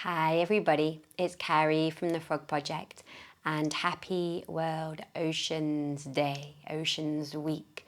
Hi everybody, it's Carrie from the Frog Project and happy World Oceans Day, Oceans Week.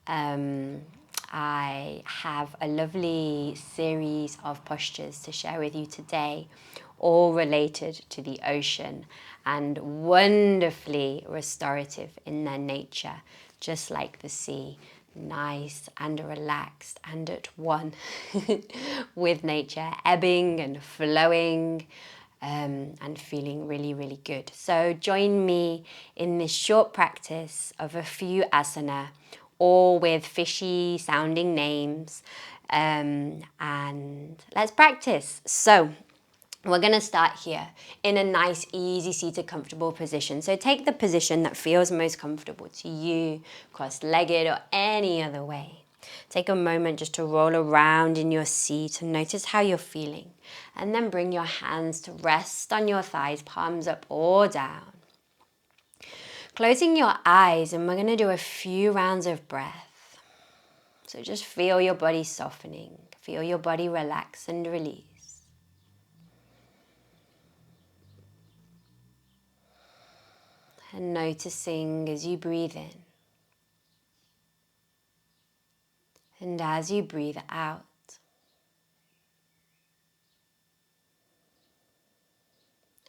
I have a lovely series of postures to share with you today, all related to the ocean and wonderfully restorative in their nature, just like the sea. Nice and relaxed and at one with nature, ebbing and flowing and feeling really, really good. So join me in this short practice of a few asana, all with fishy sounding names, and let's practice. So we're going to start here in a nice, easy, seated, comfortable position. So take the position that feels most comfortable to you, cross-legged or any other way. Take a moment just to roll around in your seat and notice how you're feeling. And then bring your hands to rest on your thighs, palms up or down. Closing your eyes, and we're going to do a few rounds of breath. So just feel your body softening. Feel your body relax and release. And noticing as you breathe in and as you breathe out.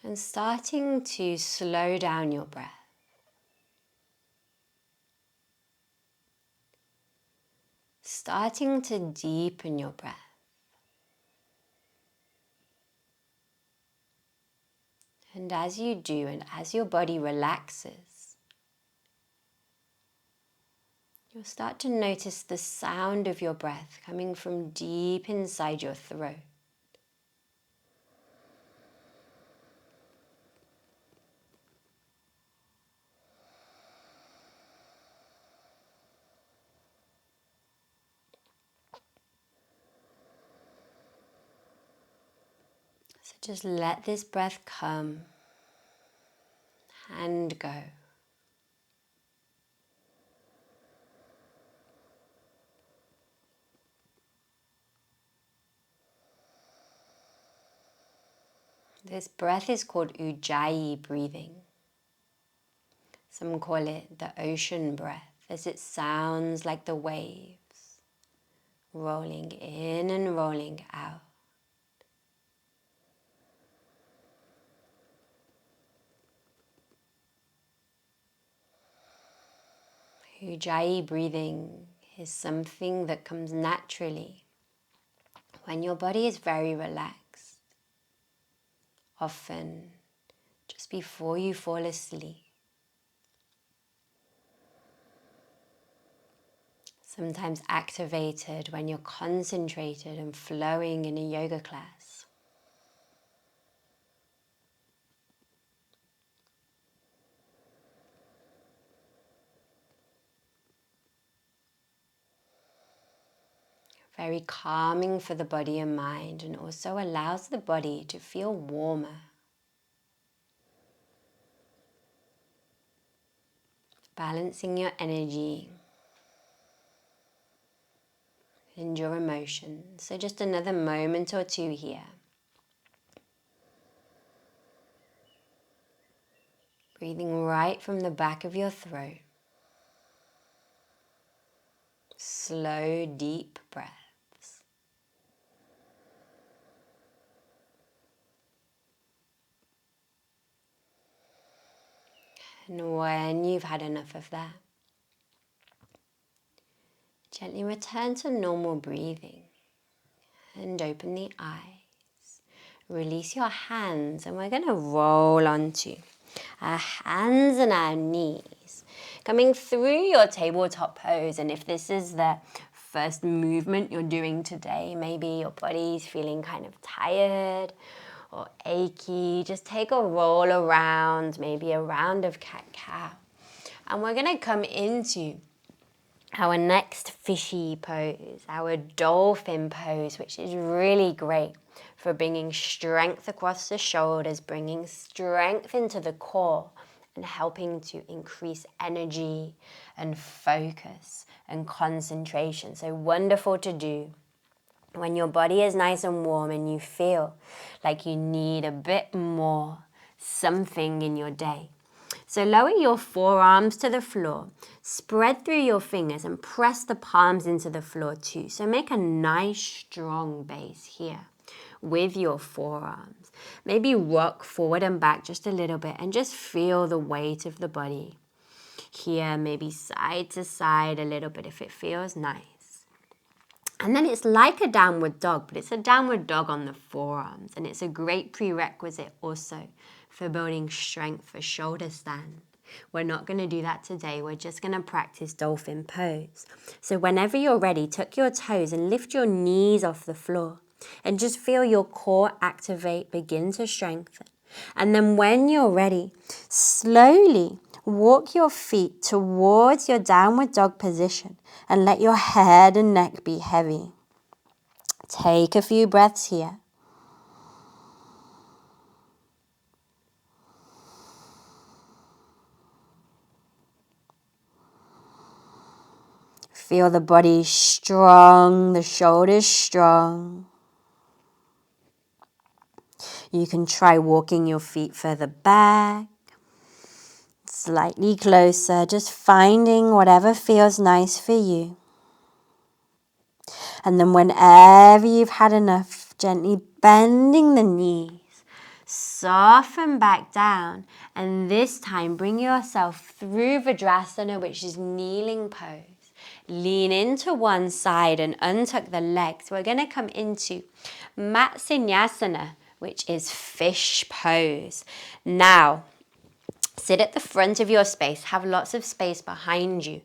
And starting to slow down your breath. Starting to deepen your breath. And as you do, and as your body relaxes, you'll start to notice the sound of your breath coming from deep inside your throat. So just let this breath come and go. This breath is called Ujjayi breathing. Some call it the ocean breath, as it sounds like the waves rolling in and rolling out. Ujjayi breathing is something that comes naturally when your body is very relaxed, often just before you fall asleep. Sometimes activated when you're concentrated and flowing in a yoga class. Very calming for the body and mind, and also allows the body to feel warmer. Balancing your energy and your emotions. So just another moment or two here. Breathing right from the back of your throat. Slow, deep breaths. And when you've had enough of that, gently return to normal breathing and open the eyes. Release your hands, and we're going to roll onto our hands and our knees, coming through your tabletop pose. And if this is the first movement you're doing today, maybe your body's feeling kind of tired or achy, just take a roll around, maybe a round of cat-cow. And we're going to come into our next fishy pose, our dolphin pose, which is really great for bringing strength across the shoulders, bringing strength into the core, and helping to increase energy and focus and concentration. So wonderful to do When your body is nice and warm and you feel like you need a bit more something in your day. So lower your forearms to the floor, spread through your fingers and press the palms into the floor too. So make a nice strong base here with your forearms. Maybe rock forward and back just a little bit and just feel the weight of the body. Here, maybe side to side a little bit if it feels nice. And then it's like a downward dog, but it's a downward dog on the forearms. And it's a great prerequisite also for building strength for shoulder stand. We're not going to do that today. We're just going to practice dolphin pose. So whenever you're ready, tuck your toes and lift your knees off the floor. And just feel your core activate, begin to strengthen. And then when you're ready, slowly walk your feet towards your downward dog position and let your head and neck be heavy. Take a few breaths here. Feel the body strong, the shoulders strong. You can try walking your feet further back, slightly closer, just finding whatever feels nice for you. And then whenever you've had enough, gently bending the knees, soften back down, and this time bring yourself through Vajrasana, which is kneeling pose. Lean into one side and untuck the legs. We're going to come into Matsyasana, which is fish pose. Now, sit at the front of your space. Have lots of space behind you.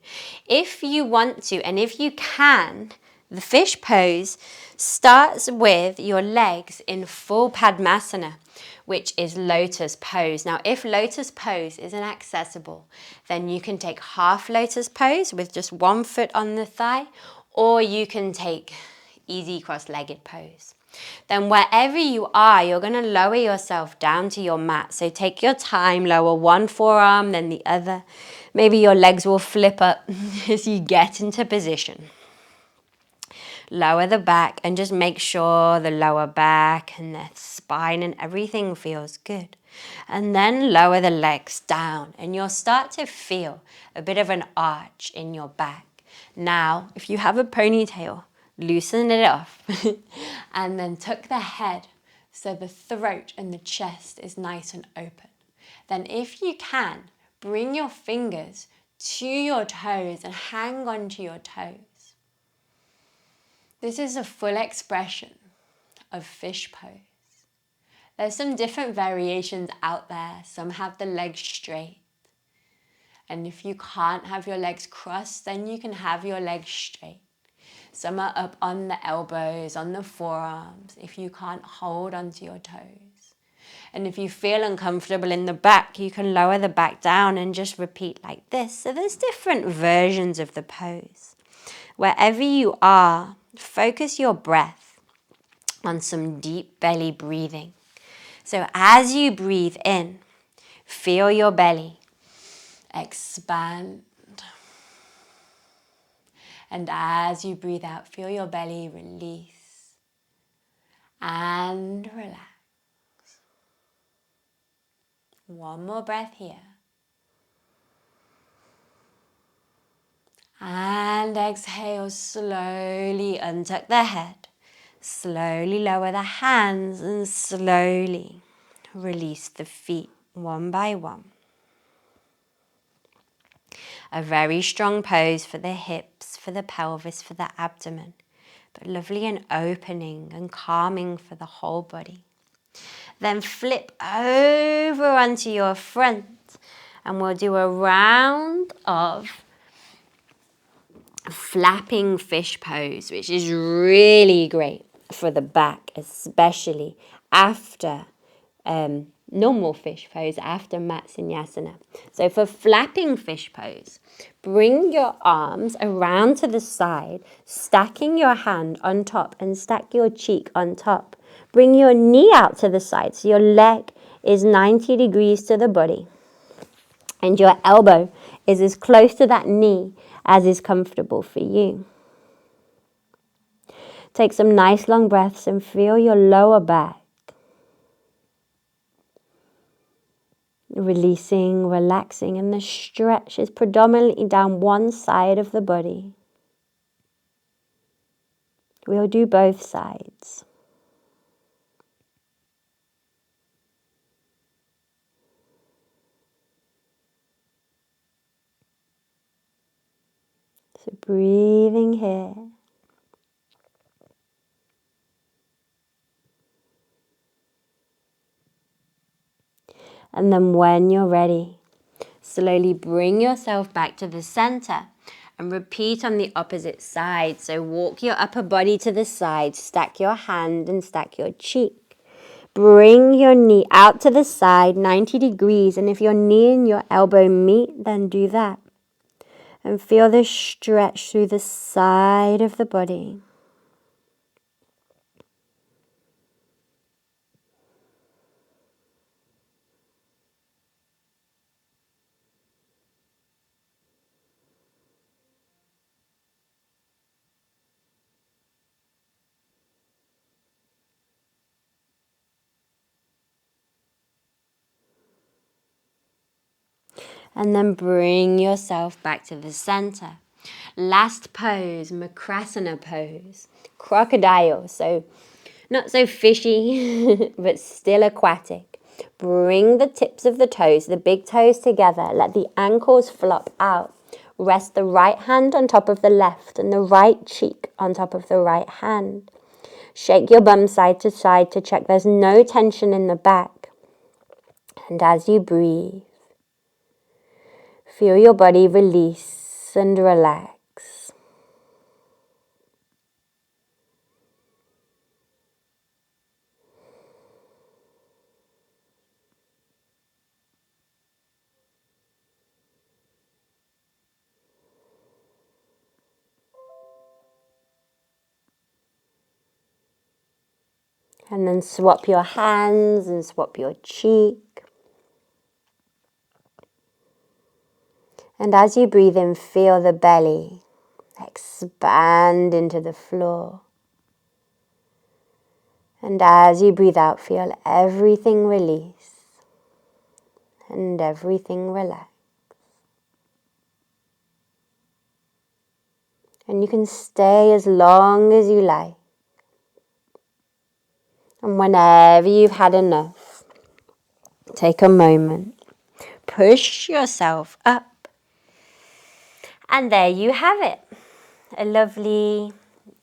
If you want to, and if you can, the fish pose starts with your legs in full Padmasana, which is lotus pose. Now, if lotus pose isn't accessible, then you can take half lotus pose with just one foot on the thigh, or you can take easy cross-legged pose. Then wherever you are, you're going to lower yourself down to your mat. So take your time, lower one forearm, then the other. Maybe your legs will flip up as you get into position. Lower the back and just make sure the lower back and the spine and everything feels good. And then lower the legs down and you'll start to feel a bit of an arch in your back. Now, if you have a ponytail, loosen it off and then tuck the head so the throat and the chest is nice and open. Then if you can, bring your fingers to your toes and hang onto your toes. This is a full expression of fish pose. There's some different variations out there. Some have the legs straight. And if you can't have your legs crossed, then you can have your legs straight. Some are up on the elbows, on the forearms, if you can't hold onto your toes. And if you feel uncomfortable in the back, you can lower the back down and just repeat like this. So there's different versions of the pose. Wherever you are, focus your breath on some deep belly breathing. So as you breathe in, feel your belly expand. And as you breathe out, feel your belly release and relax. One more breath here. And exhale, slowly untuck the head. Slowly lower the hands and slowly release the feet one by one. A very strong pose for the hips, for the pelvis, for the abdomen, but lovely and opening and calming for the whole body. Then flip over onto your front and we'll do a round of flapping fish pose, which is really great for the back, especially after normal fish pose, after Matsyasana. So for flapping fish pose, bring your arms around to the side, stacking your hand on top and stack your cheek on top. Bring your knee out to the side so your leg is 90 degrees to the body and your elbow is as close to that knee as is comfortable for you. Take some nice long breaths and feel your lower back. Releasing, relaxing, and the stretch is predominantly down one side of the body. We'll do both sides. So breathing here. And then when you're ready, slowly bring yourself back to the center and repeat on the opposite side. So walk your upper body to the side, stack your hand and stack your cheek. Bring your knee out to the side, 90 degrees. And if your knee and your elbow meet, then do that. And feel the stretch through the side of the body. And then bring yourself back to the center. Last pose, Makrasana pose, crocodile. So not so fishy, but still aquatic. Bring the tips of the toes, the big toes together. Let the ankles flop out. Rest the right hand on top of the left and the right cheek on top of the right hand. Shake your bum side to side to check there's no tension in the back. And as you breathe, feel your body release and relax. And then swap your hands and swap your cheek. And as you breathe in, feel the belly expand into the floor. And as you breathe out, feel everything release and everything relax. And you can stay as long as you like. And whenever you've had enough, take a moment, push yourself up. And there you have it. A lovely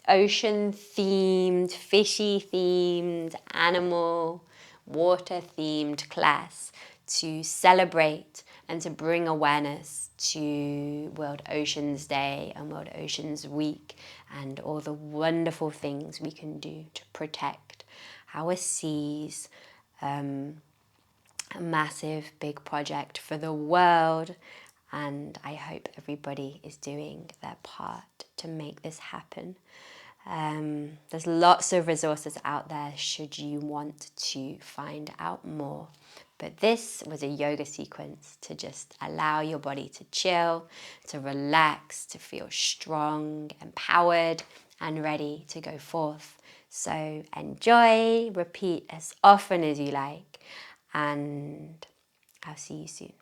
ocean-themed, fishy-themed, animal, water-themed class to celebrate and to bring awareness to World Oceans Day and World Oceans Week and all the wonderful things we can do to protect our seas. A massive, big project for the world, and I hope everybody is doing their part to make this happen. There's lots of resources out there should you want to find out more. But this was a yoga sequence to just allow your body to chill, to relax, to feel strong, empowered, and ready to go forth. So enjoy, repeat as often as you like, and I'll see you soon.